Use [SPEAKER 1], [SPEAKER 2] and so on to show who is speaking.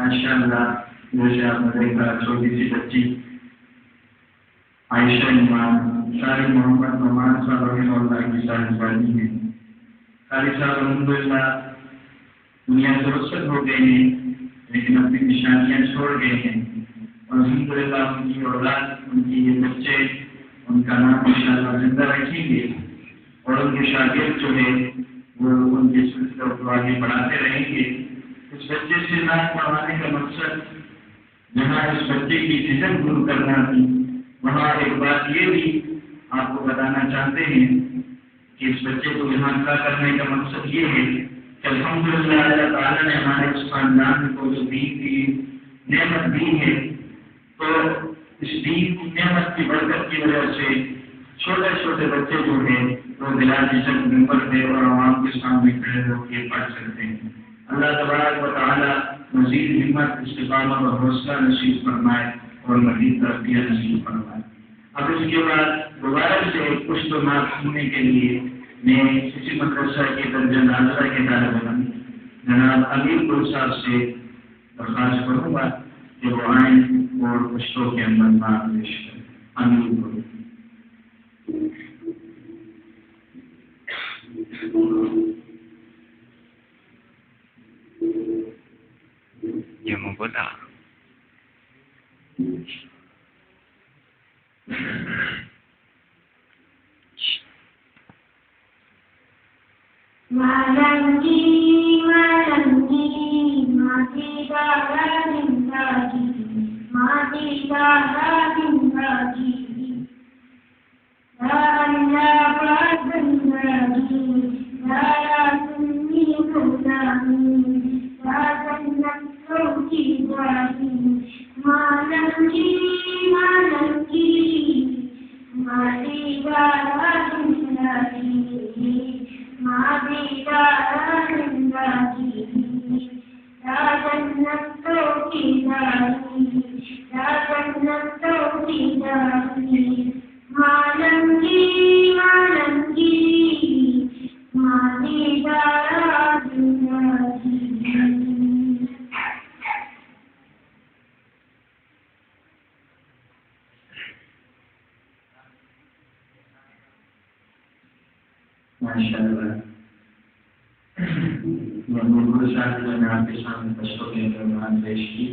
[SPEAKER 1] माशाअल्लाह, जैसे आपने देखा छोटी सी बच्ची आयशा ईमान शाही मोहम्मद नमान साहब रहमतुल्लाह की साहिबानी है। कारी साहब अल्हम्दुलिल्लाह दुनिया से रुखसत हो गए हैं, लेकिन अपनी निशानियां छोड़ गए हैं। और अल्हम्दुलिल्लाह उनकी औलाद, उनकी ये बच्चे, उनका नाम इंशाअल्लाह जिंदा रखेंगे और उनके शागिर्द जो है वो उनके सिलसिले को आगे बढ़ाते रहेंगे। इस बच्चे से नाम पढ़ाने का मकसद जहाँ इस बच्चे की झिझक दूर करना थी, वहाँ एक बात ये भी आपको बताना चाहते हैं कि इस बच्चे को यहाँ खड़ा करने का मकसद ये है कि अल्हम्दुलिल्लाह अल्लाह ताला ने हमारे इस खानदान को जो दीन की नेमत दी है, तो इस दीन की नेमत की बरकत की वजह से छोटे छोटे बच्चे जो हैं वो बिला झिझक मिंबर पे और आवाम के सामने खड़े होकर पढ़ सकते हैं। अल्लाह तबारक व तआला मज़ीद हिम्मत, इस्तिक़ामत और हौसला नसीब फरमाए और मज़ीद तरक्कियां नसीब फरमाए। अब इसके बाद दोबारा से कुछ तो नाम सुनने के लिए मैं इसी मदरसा के दर्जा नाज़रा के तालिब-इल्म जनाब अमीर गुल साहब से दरख्वास्त करूँगा कि वो आएँ और पुश्तों के अंदर नाम पेश करें। अमीर गुल।
[SPEAKER 2] Ya mau bola.
[SPEAKER 3] Malangi, malangi, mati dara zindagi, mati dara zindagi, dara per zindagi, dara sunni gulami, dara jannat ki wadi. Malangi, malangi, mati dara zindagi, mati dara zindagi, dara jannat ki wadi, dara jannat ki wadi. Malangi, malangi, mati dara zindagi.
[SPEAKER 1] माशाअल्लाह, महमूद साहब ने आपके सामने पुश्तों के अंदर नाम पेश की।